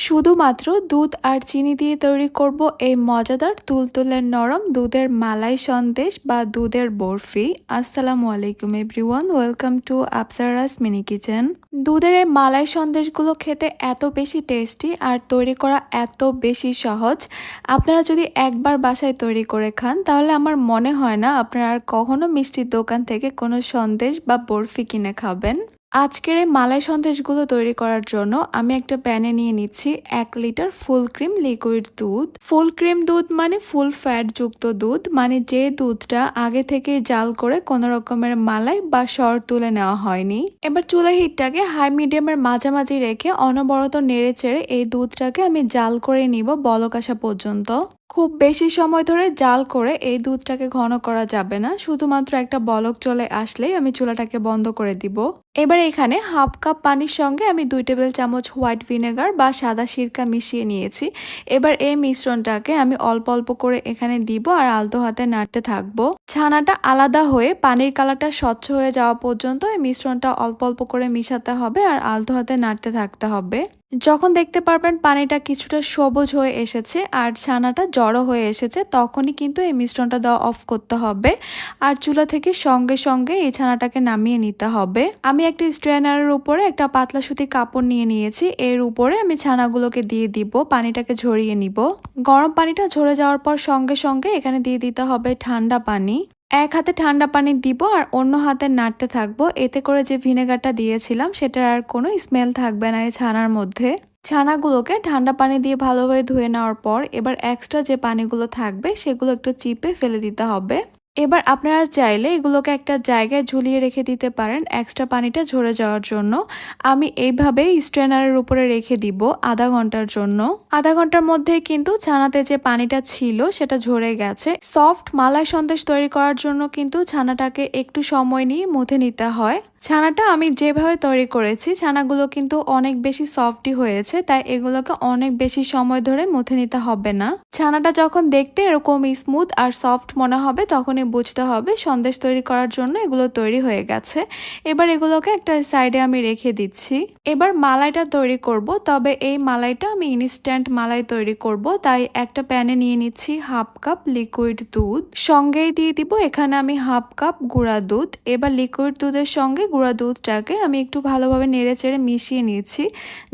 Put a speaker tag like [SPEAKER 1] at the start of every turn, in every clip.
[SPEAKER 1] শুধুমাত্র দুধ আর চিনি দিয়ে তৈরি করব এই মজাদার তুলতুলে নরম দুধের মালাই সন্দেশ বা দুধের বরফি। আসসালামু আলাইকুম everyone, welcome to Afsara's mini kitchen. দুধের এই মালাই সন্দেশগুলো খেতে এত বেশি টেস্টি আর তৈরি করা এত বেশি সহজ। আপনারা যদি একবার বাসায় তৈরি করে খান তাহলে আমার মনে হয় না আপনারা আর কখনো মিষ্টির দোকান থেকে কোনো সন্দেশ বা বরফি কিনে খাবেন। আজকের এই মালাই সন্দেশগুলো তৈরি করার জন্য আমি একটা প্যানে নিয়ে নিচ্ছি 1 লিটার ফুল ক্রিম লিকুইড দুধ। ফুল ক্রিম দুধ মানে ফুল ফ্যাট যুক্ত দুধ, মানে যে দুধটা আগে থেকে জাল করে কোনো রকমের মালাই বা সর তুলে নেওয়া হয়নি। এবার চুলার হিটটাকে হাই মিডিয়ামের মাঝামাঝি রেখে অনবরত নেড়ে চেড়ে এই দুধটাকে আমি জাল করে নিব বলক আসা পর্যন্ত। খুব বেশি সময় ধরে জাল করে এই দুধটাকে ঘন করা যাবে না, শুধুমাত্র একটা বলক চলে আসলেই আমি চুলাটাকে বন্ধ করে দিব। এবার এখানে হাফ কাপ পানির সঙ্গে আমি 2 টেবিল চামচ হোয়াইট ভিনেগার বা সাদা সিরকা মিশিয়ে নিয়েছি। এবার এই মিশ্রণটাকে আমি অল্প অল্প করে এখানে দিব আর আলতো হাতে নাড়তে থাকবো। ছানাটা আলাদা হয়ে পানির কালারটা স্বচ্ছ হয়ে যাওয়া পর্যন্ত এই মিশ্রণটা অল্প অল্প করে মিশাতে হবে আর আলতো হাতে নাড়তে থাকতে হবে। যখন দেখতে পারবেন পানিটা কিছুটা সবুজ হয়ে এসেছে আর ছানাটা জড়ো হয়ে এসেছে, তখনই কিন্তু এই মিশ্রণটা দেওয়া অফ করতে হবে আর চুলা থেকে সঙ্গে সঙ্গে এই ছানাটাকে নামিয়ে নিতে হবে। আমি একটা স্ট্রেনারের উপরে একটা পাতলা সুতি কাপড় নিয়ে নিয়েছি, এর উপরে আমি ছানাগুলোকে দিয়ে দিব, পানিটাকে ঝরিয়ে নিব। গরম পানিটা ঝরে যাওয়ার পর সঙ্গে সঙ্গে এখানে দিয়ে দিতে হবে ঠান্ডা পানি। এক হাতে ঠান্ডা পানি দিব আর অন্য হাতে নাড়তে থাকবো, এতে করে যে ভিনেগারটা দিয়েছিলাম সেটার আর কোনো স্মেল থাকবে না এই ছানার মধ্যে। ছানাগুলোকে ঠান্ডা পানি দিয়ে ভালোভাবে ধুয়ে নেওয়ার পর এবার এক্সট্রা যে পানিগুলো থাকবে সেগুলো একটু চিপে ফেলে দিতে হবে। এবার আপনারা চাইলে এগুলোকে একটা জায়গায় ঝুলিয়ে রেখে দিতে পারেন এক্সট্রা পানিটা ঝরে যাওয়ার জন্য। আমি এইভাবে স্ট্রেনারের উপরে রেখে দিব আধা ঘন্টার জন্য। আধা ঘন্টার মধ্যে কিন্তু ছানাতে যে পানিটা ছিল সেটা ঝরে গেছে। সফট মালাই সন্দেশ তৈরি করার জন্য কিন্তু ছানাটাকে একটু সময় নিয়ে মথে নিতে হয়। ছানাটা আমি যেভাবে তৈরি করেছি ছানাগুলো কিন্তু অনেক বেশি সফটই হয়েছে, তাই এগুলোকে অনেক বেশি সময় ধরে মথে নিতে হবে না। ছানাটা যখন দেখতে এরকম স্মুথ আর সফট মনে হবে তখনই বুঝতে হবে সন্দেশ তৈরি করার জন্য এগুলো তৈরি হয়ে গেছে। এবার এগুলোকে একটা সাইডে আমি রেখে দিচ্ছি। এবার মালাইটা তৈরি করব, তবে এই মালাইটা আমি ইনস্ট্যান্ট মালাই তৈরি করব, তাই একটা প্যানে নিয়ে নিচ্ছি হাফ কাপ লিকুইড দুধ, সঙ্গেই দিয়ে দিব এখানে আমি হাফ কাপ গুঁড়া দুধ। এবার লিকুইড দুধের সঙ্গে গুঁড়া দুধটাকে আমি একটু ভালোভাবে নেড়ে চেড়ে মিশিয়ে নিচ্ছি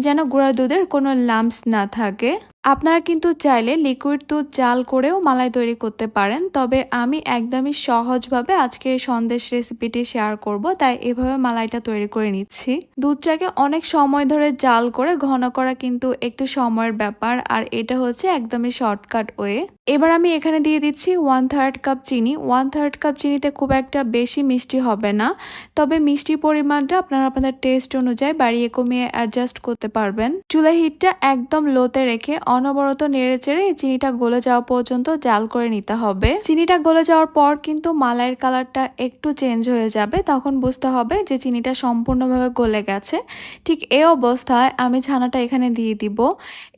[SPEAKER 1] যেন গুঁড়া দুধের কোনো লাম্পস না থাকে। আপনারা কিন্তু চাইলে লিকুইড দুধ জাল করেও মালাই তৈরি করতে পারেন, তবে আমি একদমই সহজভাবে আজকে এই সন্দেশ রেসিপিটি শেয়ার করব, তাই এভাবে মালাইটা তৈরি করে নিচ্ছি। দুধটাকে অনেক সময় ধরে জাল করে ঘন করা কিন্তু একটু সময়ের ব্যাপার, আর এটা হচ্ছে একদমই শর্টকাট ওয়ে। এবার আমি এখানে দিয়ে দিচ্ছি 1/3 কাপ চিনি। 1/3 কাপ চিনিতে খুব একটা বেশি মিষ্টি হবে না, তবে মিষ্টির পরিমাণটা আপনারা আপনাদের টেস্ট অনুযায়ী বাড়িয়ে কমিয়ে অ্যাডজাস্ট করতে পারবেন। চুলা হিটটা একদম লোতে রেখে অনবরত নেড়ে চেড়ে চিনিটা গলে যাওয়া পর্যন্ত জাল করে নিতে হবে। চিনিটা গলে যাওয়ার পর কিন্তু মালাইয়ের কালারটা একটু চেঞ্জ হয়ে যাবে, তখন বুঝতে হবে যে চিনিটা সম্পূর্ণভাবে গলে গেছে। ঠিক এই অবস্থায় আমি ছানাটা এখানে দিয়ে দিব।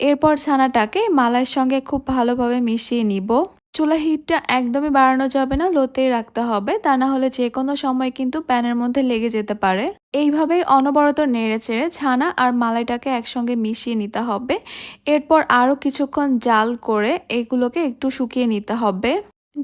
[SPEAKER 1] এরপর ছানাটাকে মালাইয়ের সঙ্গে খুব ভালোভাবে মিশিয়ে নিব। চুলার হিটটা একদমই বাড়ানো যাবে না, লোতেই রাখতে হবে, তা না হলে যে কোনো সময় কিন্তু প্যানের মধ্যে লেগে যেতে পারে। এইভাবেই অনবরত নেড়ে চেড়ে ছানা আর মালাইটাকে একসঙ্গে মিশিয়ে নিতে হবে। এরপর আরও কিছুক্ষণ জাল করে এগুলোকে একটু শুকিয়ে নিতে হবে।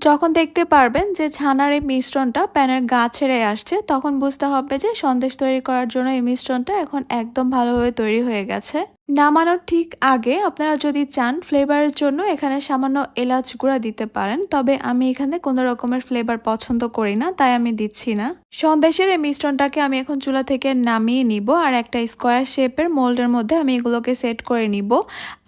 [SPEAKER 1] যখন দেখতে পারবেন যে ছানার এই মিশ্রণটা প্যানের গা ছেড়ে আসছে, তখন বুঝতে হবে যে সন্দেশ তৈরি করার জন্য এই মিশ্রণটা এখন একদম ভালোভাবে তৈরি হয়ে গেছে। নামানোর ঠিক আগে আপনারা যদি চান ফ্লেভারের জন্য এখানে সামান্য এলাচ গুঁড়া দিতে পারেন, তবে আমি এখানে কোনো রকমের ফ্লেভার পছন্দ করি না, তাই আমি দিচ্ছি না। সন্দেশের এই মিশ্রণটাকে আমি এখন চুলা থেকে নামিয়ে নিব আর একটা স্কোয়ার শেপের মোল্ডের মধ্যে আমি এগুলোকে সেট করে নিব।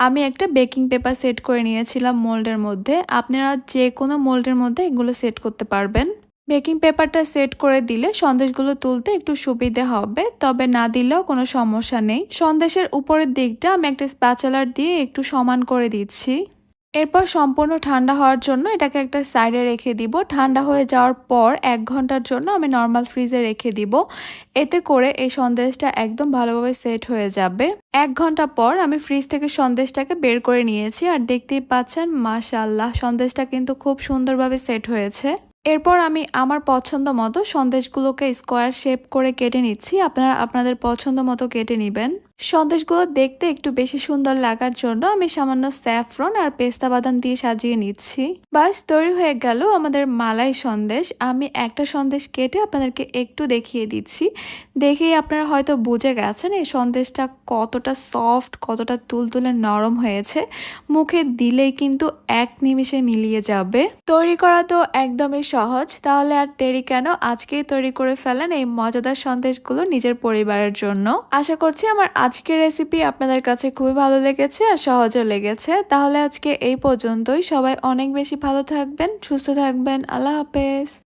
[SPEAKER 1] আমি একটা বেকিং পেপার সেট করে নিয়েছিলাম মোল্ডের মধ্যে, আপনারা যে কোনো মোল্ডের মধ্যে এগুলো সেট করতে পারবেন। বেকিং পেপারটা সেট করে দিলে সন্দেশগুলো তুলতে একটু সুবিধা হবে, তবে না দিলেও কোনো সমস্যা নেই। সন্দেশের উপরের দিকটা আমি একটা স্প্যাচুলার দিয়ে একটু সমান করে দিচ্ছি। এরপর সম্পূর্ণ ঠান্ডা হওয়ার জন্য এটাকে একটা সাইডে রেখে দিব। ঠান্ডা হয়ে যাওয়ার পর 1 ঘন্টার জন্য আমি নর্মাল ফ্রিজে রেখে দিব, এতে করে এই সন্দেশটা একদম ভালোভাবে সেট হয়ে যাবে। 1 ঘন্টা পর আমি ফ্রিজ থেকে সন্দেশটাকে বের করে নিয়েছি আর দেখতেই পাচ্ছেন মাশাআল্লাহ সন্দেশটা কিন্তু খুব সুন্দরভাবে সেট হয়েছে। এরপর আমি আমার পছন্দ মতো সন্দেশগুলোকে স্কোয়ার শেপ করে কেটে নিচ্ছি, আপনারা আপনাদের পছন্দ মতো কেটে নেবেন। সন্দেশগুলো দেখতে একটু বেশি সুন্দর লাগার জন্য আমি সামান্য স্যাফরন আর পেস্তা বাদাম দিয়ে সাজিয়ে নিচ্ছি। বাস তৈরি হয়ে গেল আমাদের মালাই সন্দেশ। আমি একটা সন্দেশ কেটে আপনাদেরকে একটু দেখিয়ে দিচ্ছি। দেখেই আপনারা হয়তো বুঝে গেছেন এই সন্দেশটা কতটা সফট, কতটা তুলতুলে নরম হয়েছে। মুখে দিলেই কিন্তু এক নিমিষে মিলিয়ে যাবে। তৈরি করা তো একদমই সহজ, তাহলে আর দেরি কেন, আজকেই তৈরি করে ফেলেন এই মজাদার সন্দেশগুলো নিজের পরিবারের জন্য। আশা করছি আমার আজকের রেসিপি আপনাদের কাছে খুবই ভালো লেগেছে আর সহজও লেগেছে। তাহলে আজকে এই পর্যন্তই। সবাই অনেক বেশি ভালো থাকবেন, সুস্থ থাকবেন। আল্লাহ হাফেজ।